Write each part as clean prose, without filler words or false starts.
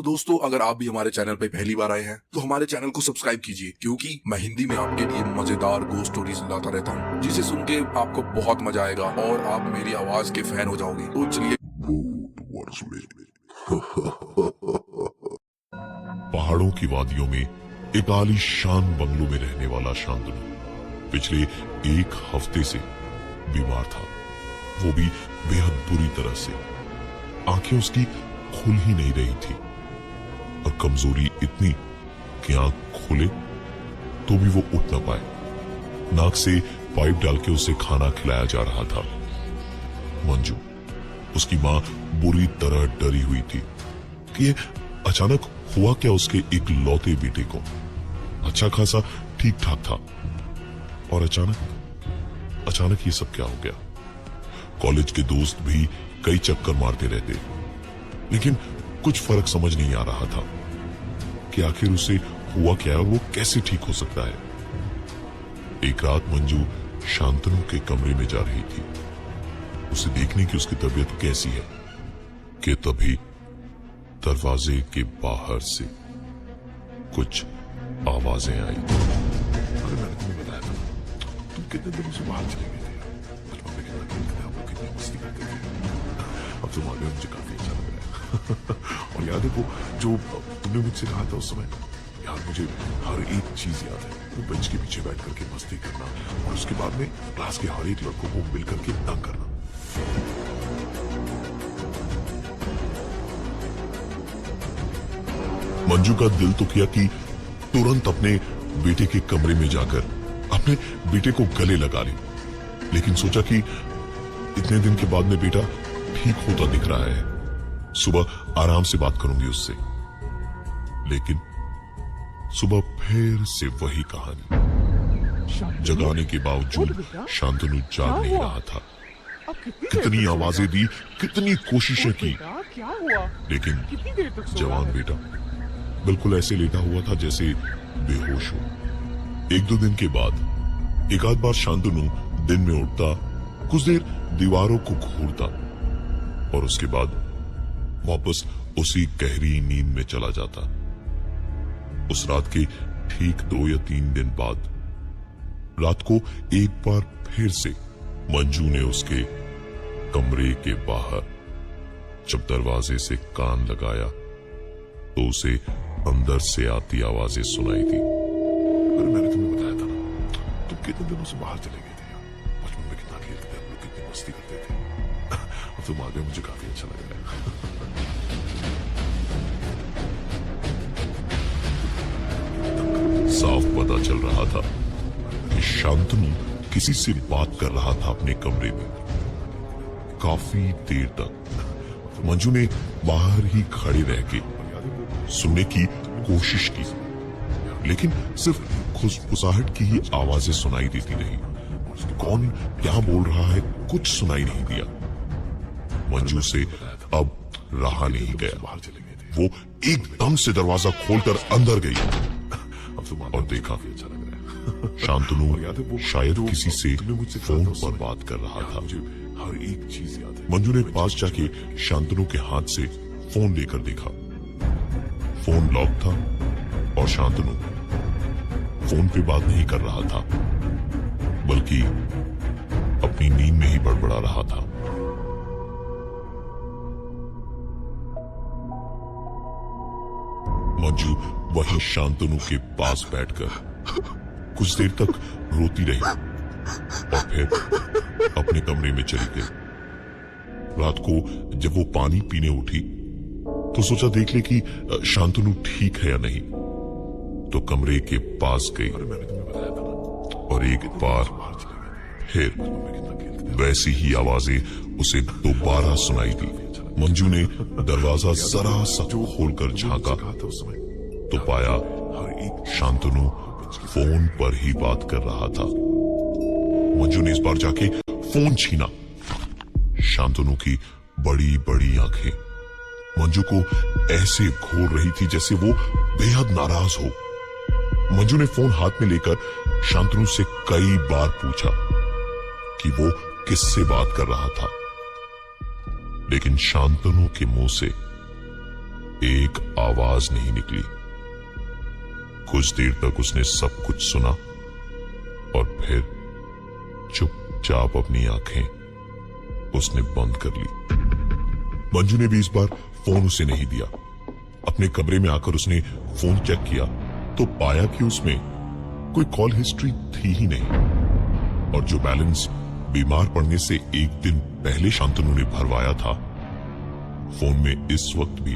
तो दोस्तों, अगर आप भी हमारे चैनल पे पहली बार आए हैं तो हमारे चैनल को सब्सक्राइब कीजिए, क्योंकि मैं हिंदी में आपके लिए मजेदार गोस्ट स्टोरीज लाता रहता हूँ, जिसे सुन के आपको बहुत मजा आएगा और आप मेरी आवाज के फैन हो जाओगे। तो चलिए। पहाड़ों की वादियों में एक आलीशान बंगलों में रहने वाला शांतनु पिछले एक हफ्ते से बीमार था, वो भी बेहद बुरी तरह से। आंखें उसकी खुल ही नहीं रही थी और कमजोरी इतनी कि आंख खोले तो भी वो उठ ना पाए। नाक से पाइप डाल के उसे खाना खिलाया जा रहा था। मंजू, उसकी मां, बुरी तरह डरी हुई थी कि ये अचानक हुआ क्या उसके इकलौते बेटे को। अच्छा खासा ठीक ठाक था और अचानक ये सब क्या हो गया। कॉलेज के दोस्त भी कई चक्कर मारते रहते, लेकिन कुछ फर्क समझ नहीं आ रहा था कि आखिर उसे हुआ क्या और वो कैसे ठीक हो सकता है। एक रात मंजू शांतनु के कमरे में जा रही थी, उसे देखने की उसकी तबीयत कैसी है, कि तभी दरवाजे के बाहर से कुछ आवाजें आई। अरे मैंने तुम्हें बताया था, तुम कितने दिनों से बाहर चले गए थे। बचपन में कितना खेलते थे, हम लोग कितनी मस्ती करते थे। अब तुम आ गए, मुझे काफी अच्छा लग रहा है। और याद है वो जो तुमने मुझसे कहा था उस समय, यार मुझे हर एक चीज याद है। वो बेंच के पीछे बैठ करके मस्ती करना और उसके बाद में क्लास के हर एक लड़कों को मिल करके तंग करना। मंजू का दिल तो किया कि तुरंत अपने बेटे के कमरे में जाकर अपने बेटे को गले लगा ले, लेकिन सोचा कि इतने दिन के बाद में बेटा ठीक होता दिख रहा है, सुबह आराम से बात करूंगी उससे। लेकिन सुबह फिर से वही कहानी। जगाने के बावजूद शांतनु जाग नहीं रहा था। कितनी आवाजें दी, कितनी कोशिशें की, लेकिन जवान बेटा बिल्कुल ऐसे लेटा हुआ था जैसे बेहोश हो। एक दो दिन के बाद एक आध बार शांतनु दिन में उठता, कुछ देर दीवारों को घूरता और उसके बाद वापस उसी गहरी नींद में चला जाता। उस रात के ठीक 2 या 3 दिन बाद रात को एक बार फिर से मंजू ने उसके कमरे के बाहर जब दरवाजे से कान लगाया तो उसे अंदर से आती आवाजें सुनाई दी। अरे मैंने तुम्हें बताया था ना, तुम कितने दिनों से बाहर चले गए थे। बचपन में कितना खेलते थे, हम लोग कितनी मस्ती करते थे। अब तुम आ गए, मुझे काफी अच्छा लग रहा है। साफ पता चल रहा था कि शांतनु किसी से बात कर रहा था अपने कमरे में। काफी देर तक मंजू ने बाहर ही खड़े रह के सुनने की कोशिश की, लेकिन सिर्फ खुसफुसाहट की ही आवाजें सुनाई देती रही। कौन क्या बोल रहा है कुछ सुनाई नहीं दिया। मंजू से अब रहा नहीं गया। वो एकदम से दरवाजा खोलकर अंदर गई और देखा शांतनु शायद किसी से फोन पर बात कर रहा था। हर एक चीज याद है। मंजू ने पास जाके शांतनु के हाथ से फोन लेकर देखा। फोन लॉक था और शांतनु फोन पे बात नहीं कर रहा था, बल्कि अपनी नींद में ही बड़बड़ा रहा था। मंजू वहीं शांतनु के पास बैठकर कुछ देर तक रोती रही और फिर अपने कमरे में चली गई। रात को जब वो पानी पीने उठी तो सोचा देख ले कि शांतनु ठीक है या नहीं, तो कमरे के पास गई और एक बार फिर वैसी ही आवाजें उसे दोबारा सुनाई दी। मंजू ने दरवाजा जरा सा खोलकर झांका तो पाया शांतनु फोन पर ही बात कर रहा था। मंजू ने इस बार जाके फोन छीना। शांतनु की बड़ी बड़ी आंखें मंजू को ऐसे घूर रही थी जैसे वो बेहद नाराज हो। मंजू ने फोन हाथ में लेकर शांतनु से कई बार पूछा कि वो किससे बात कर रहा था, लेकिन शांतनु के मुंह से एक आवाज नहीं निकली। कुछ देर तक उसने सब कुछ सुना और फिर चुपचाप अपनी आंखें उसने बंद कर ली। मंजू ने भी इस बार फोन उसे नहीं दिया। अपने कमरे में आकर उसने फोन चेक किया तो पाया कि उसमें कोई कॉल हिस्ट्री थी ही नहीं, और जो बैलेंस बीमार पड़ने से एक दिन पहले शांतनु ने भरवाया था, फोन में इस वक्त भी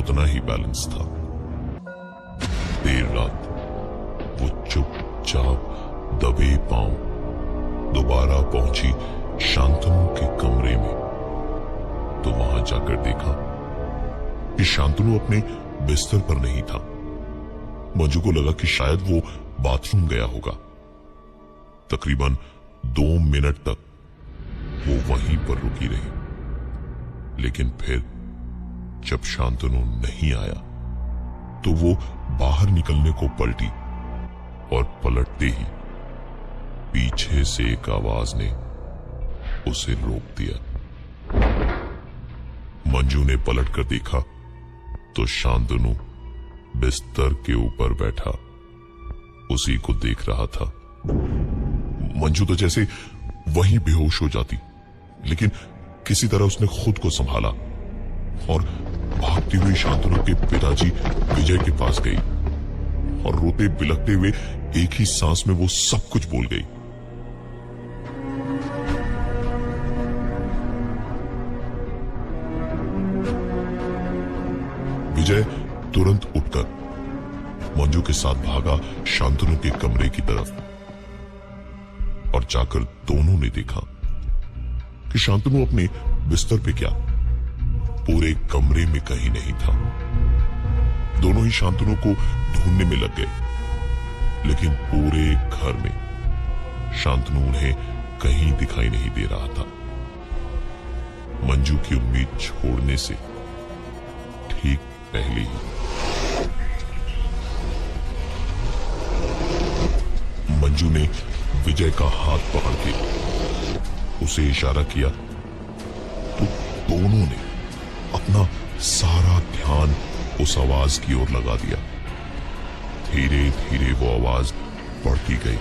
उतना ही बैलेंस था। देर रात वो चुपचाप दबे पांव दोबारा पहुंची शांतनु के कमरे में, तो वहां जाकर देखा कि शांतनु अपने बिस्तर पर नहीं था। मंजू को लगा कि शायद वो बाथरूम गया होगा। तकरीबन 2 मिनट तक वो वहीं पर रुकी रही, लेकिन फिर जब शांतनु नहीं आया तो वो बाहर निकलने को पलटी, और पलटते ही पीछे से एक आवाज ने उसे रोक दिया। मंजू ने पलटकर देखा तो शांतनु बिस्तर के ऊपर बैठा उसी को देख रहा था। मंजू तो जैसे वहीं बेहोश हो जाती, लेकिन किसी तरह उसने खुद को संभाला और भागती हुई शांतनु के पिताजी विजय के पास गई, और रोते बिलखते हुए एक ही सांस में वो सब कुछ बोल गई। विजय तुरंत उठकर मंजू के साथ भागा शांतनु के कमरे की तरफ, और जाकर दोनों ने देखा कि शांतनु अपने बिस्तर पे क्या, पूरे कमरे में कहीं नहीं था। दोनों ही शांतनु को ढूंढने में लग गए, लेकिन पूरे घर में शांतनु उन्हें कहीं दिखाई नहीं दे रहा था। मंजू की उम्मीद छोड़ने से ठीक पहले ही मंजू ने विजय का हाथ पकड़ के उसे इशारा किया, तो दोनों ने अपना सारा ध्यान उस आवाज की ओर लगा दिया। धीरे धीरे वो आवाज बढ़ती गई।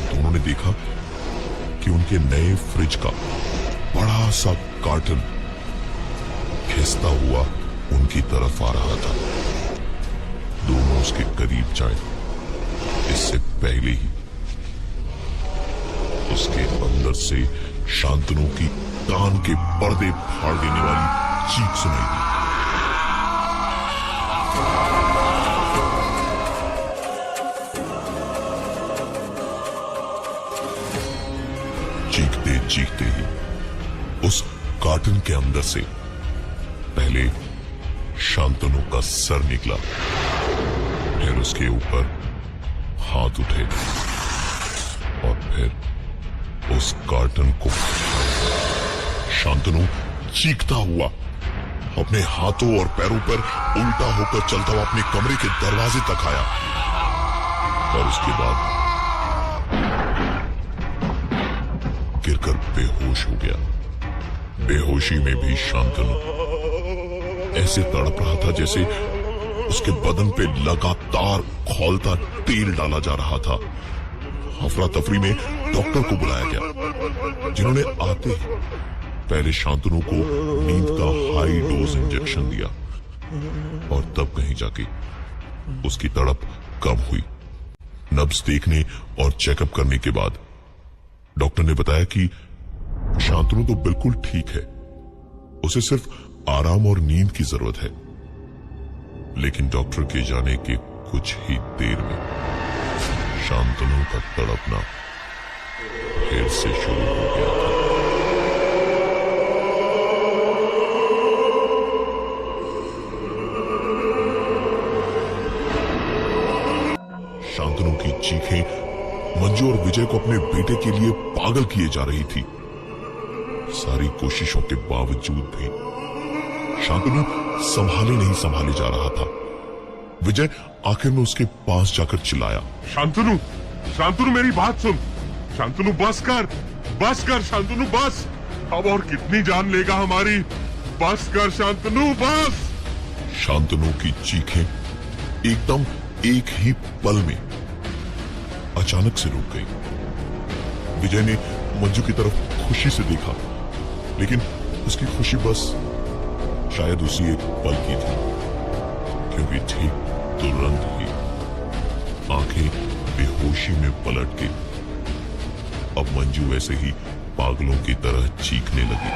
दोनों ने देखा कि उनके नए फ्रिज का बड़ा सा कार्टन खिसता हुआ उनकी तरफ आ रहा था। दोनों उसके करीब जाए इससे पहले ही उसके अंदर से शांतनु की कान के पर्दे फाड़ देने वाली चीख सुनाई दी। चीखते चीखते ही उस कार्टन के अंदर से पहले शांतनु का सर निकला, फिर उसके ऊपर हाथ उठे और फिर उस कार्टन को शांतनु चीखता हुआ अपने हाथों और पैरों पर उल्टा होकर चलता हुआ अपने कमरे के दरवाजे तक आया, और उसके बाद गिरकर बेहोश हो गया। बेहोशी में भी शांतनु ऐसे तड़प रहा था जैसे उसके बदन पे लगातार खौलता तेल डाला जा रहा था। अफरा तफरी में डॉक्टर को बुलाया गया, जिन्होंने आते ही पहले शांतनु को नींद का हाई डोज इंजेक्शन दिया, और तब कहीं जाके उसकी तड़प कम हुई। नब्ज देखने और चेकअप करने के बाद डॉक्टर ने बताया कि शांतनु तो बिल्कुल ठीक है, उसे सिर्फ आराम और नींद की जरूरत है। लेकिन डॉक्टर के जाने के कुछ ही देर में शांतनु का तड़पना फिर से शुरू हो गया था। शांतनु की चीखें मंजू और विजय को अपने बेटे के लिए पागल किए जा रही थी। सारी कोशिशों के बावजूद भी शांतनु नहीं संभाले जा रहा था। विजय आखिर में उसके पास जाकर चिल्लाया, शांतनु, शांतनु मेरी बात सुन। शांतनु बस कर शांतनु बस। अब और कितनी जान लेगा हमारी। बस कर शांतनु, बस। शांतनु की चीखें एकदम एक ही पल में अचानक से रुक गई। विजय ने मंजू की तरफ खुशी से देखा, लेकिन उसकी खुशी बस शायद उसी एक पल की थी, क्योंकि ठीक तुरंत ही आंखें बेहोशी में पलट के अब मंजू वैसे ही पागलों की तरह चीखने लगी,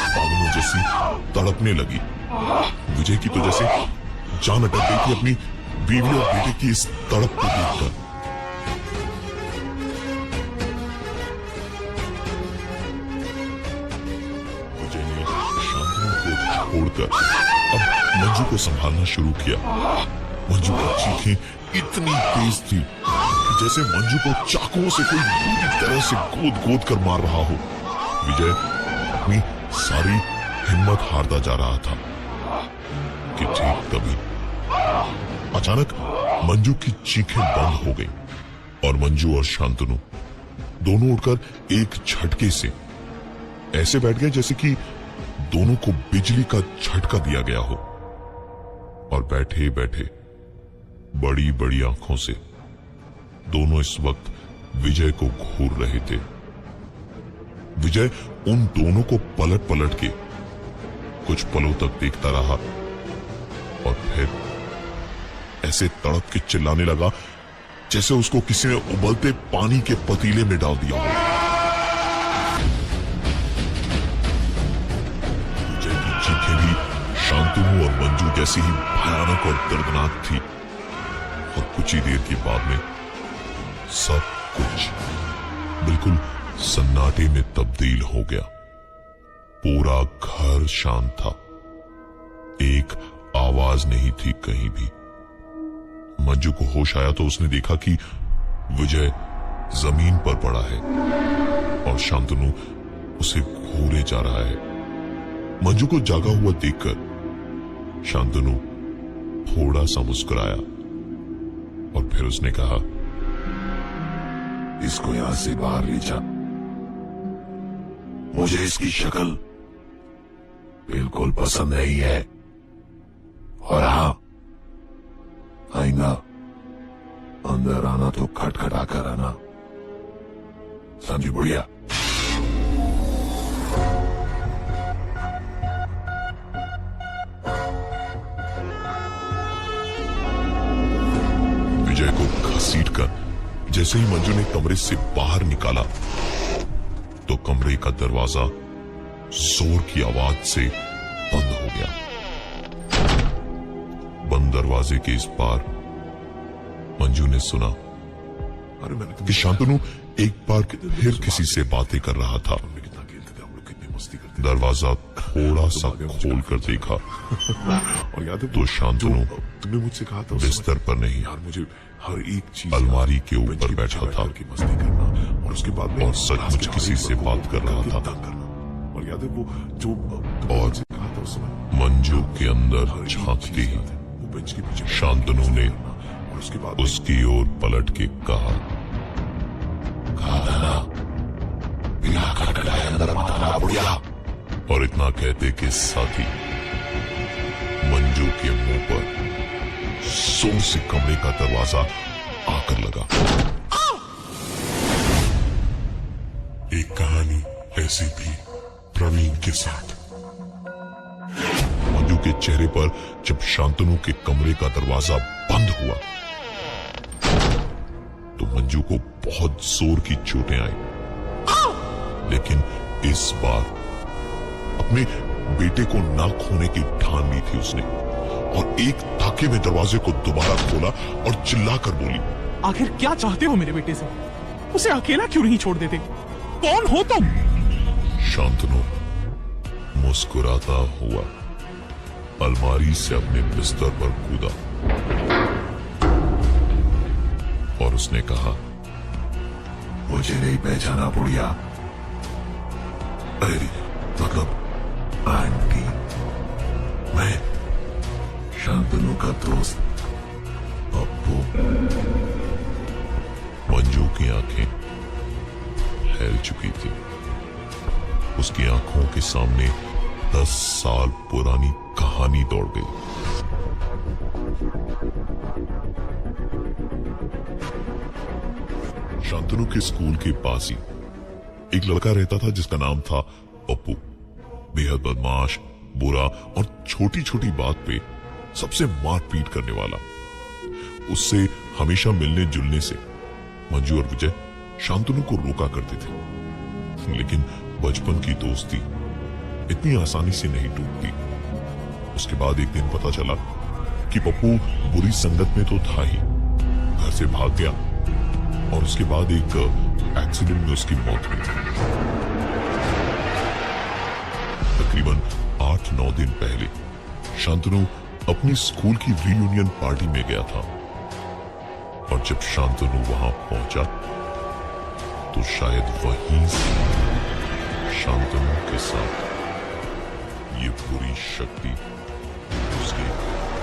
पागलों जैसी तड़पने लगी। विजय की तो जैसे जान अटक गई थी अपनी बीवी और बेटे की इस तड़प को देखकर। विजय ने शांतनु को छोड़कर अब मंजू को संभालना शुरू किया। मंजू की चीखें इतनी तेज थी कि जैसे मंजू को चाकुओं से कोई बुरी तरह से गोद गोद कर मार रहा हो। विजय अपनी सारी हिम्मत हारता जा रहा था कि ठीक तभी अचानक मंजू की चीखें बंद हो गई और मंजू और शांतनु दोनों उठकर एक झटके से ऐसे बैठ गए जैसे कि दोनों को बिजली का झटका दिया गया हो, और बैठे बैठे बड़ी बड़ी आंखों से दोनों इस वक्त विजय को घूर रहे थे। विजय उन दोनों को पलट पलट के कुछ पलों तक देखता रहा और फिर ऐसे तड़प के चिल्लाने लगा जैसे उसको किसी ने उबलते पानी के पतीले में डाल दिया हो। विजय की चीखें भी शांतनु और मंजू जैसी ही भयानक और दर्दनाक थी, और कुछ ही देर के बाद में सब कुछ बिल्कुल सन्नाटे में तब्दील हो गया। पूरा घर शांत था, एक आवाज नहीं थी कहीं भी। मंजू को होश आया तो उसने देखा कि विजय जमीन पर पड़ा है और शांतनु उसे घूरे जा रहा है। मंजू को जागा हुआ देखकर शांतनु थोड़ा सा मुस्कुराया और फिर उसने कहा, इसको यहां से बाहर ले जा, मुझे इसकी शक्ल बिल्कुल पसंद नहीं है, और हाँ, आएगा अंदर आना तो खटखटा कर आना, समझी बुढ़िया? विजय को घसीटकर जैसे ही मंजू ने कमरे से बाहर निकाला तो कमरे का दरवाजा जोर की आवाज से बंद हो गया। बंद दरवाजे के इस पार मंजू ने सुना कि शांतनु एक बार फिर किसी से बातें कर रहा था। दरवाजा थोड़ा सा खोल कर देखा और याद है तो शांतनु तुमने मुझसे कहा था बिस्तर पर नहीं, यार मुझे हर एक चीज अलमारी के ऊपर बैठा था की मस्ती करना, और उसके बाद में और सचमुच किसी से बात कर रहा था। और याद है वो जो और कहा था उस समय, मंजू के अंदर झांकते ही वो बेंच के पीछे शांतनु ने और उसके बाद उसकी ओर पलट के कहा, था ना, बिना खटखटाए अंदर मत आना बुढ़िया। और इतना कहते के साथ ही मंजू के मुंह पर जोर से कमरे का दरवाजा आकर लगा। एक कहानी ऐसी थी प्रवीण के साथ। मंजू के चेहरे पर जब शांतनु के कमरे का दरवाजा बंद हुआ तो मंजू को बहुत जोर की चोटें आई, लेकिन इस बार अपने बेटे को ना खोने की ठान ली थी उसने, और एक धक्के में दरवाजे को दोबारा खोला और चिल्लाकर बोली, आखिर क्या चाहते हो मेरे बेटे से? उसे अकेला क्यों नहीं छोड़ देते? कौन हो तुम? शांतनु मुस्कुराता हुआ अलमारी से अपने बिस्तर पर कूदा और उसने कहा, मुझे नहीं पहचाना बुढ़िया? अरे मतलब आंटी, मैं शांतनु का दोस्त पप्पू। मंजू की आंखें फैल चुकी थी। उसकी आंखों के सामने 10 साल पुरानी कहानी दौड़ गई। शांतनु के स्कूल के पास ही एक लड़का रहता था जिसका नाम था पप्पू। बेहद बदमाश, बुरा और छोटी छोटी बात पे सबसे मारपीट करने वाला। उससे हमेशा मिलने जुलने से मंजू और विजय शांतनु को रोका करते थे, लेकिन बचपन की दोस्ती इतनी आसानी से नहीं टूटती। उसके बाद एक दिन पता चला कि पप्पू बुरी संगत में तो था ही, घर से भाग गया और उसके बाद एक एक्सीडेंट में उसकी मौत हुई। तकरीबन 8-9 दिन पहले शांतनु अपनी स्कूल की रीयूनियन पार्टी में गया था और जब शांतनु वहां पहुंचा तो शायद वहीं से शांतनु के साथ ये बुरी शक्ति उसके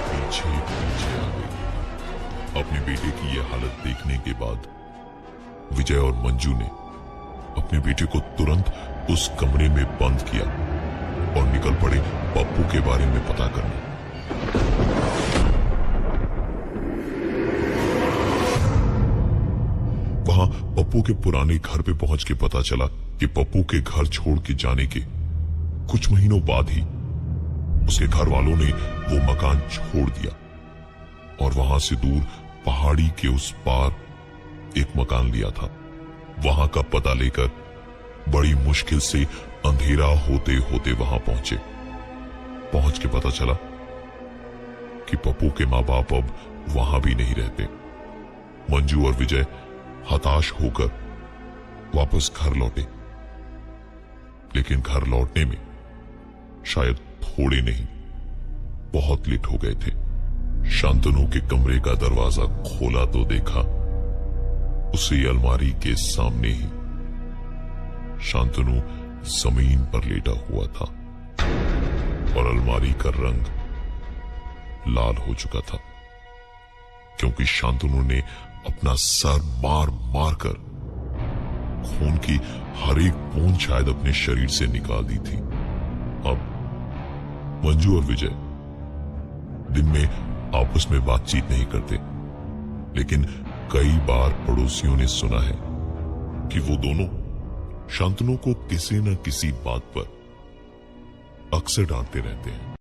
पीछे पीछे आ गई। अपने बेटे की यह हालत देखने के बाद विजय और मंजू ने अपने बेटे को तुरंत उस कमरे में बंद किया और निकल पड़े पप्पू के बारे में पता करने। वहां पप्पू के पुराने घर पे पहुंच के पता चला कि पप्पू के घर छोड़ के जाने के कुछ महीनों बाद ही उसके घर वालों ने वो मकान छोड़ दिया और वहां से दूर पहाड़ी के उस पार एक मकान लिया था। वहां का पता लेकर बड़ी मुश्किल से अंधेरा होते होते वहां पहुंचे। पहुंच के पता चला कि पप्पू के माँ बाप अब वहां भी नहीं रहते। मंजू और विजय हताश होकर वापस घर लौटे, लेकिन घर लौटने में शायद थोड़े नहीं बहुत लेट हो गए थे। शांतनु के कमरे का दरवाजा खोला तो देखा उसी अलमारी के सामने ही शांतनु जमीन पर लेटा हुआ था और अलमारी का रंग लाल हो चुका था, क्योंकि शांतनु ने अपना सर मार मार कर खून की हर एक बूंद शायद अपने शरीर से निकाल दी थी। अब मंजू और विजय दिन में आपस में बातचीत नहीं करते, लेकिन कई बार पड़ोसियों ने सुना है कि वो दोनों शांतनु को किसी न किसी बात पर अक्सर डांटते रहते हैं।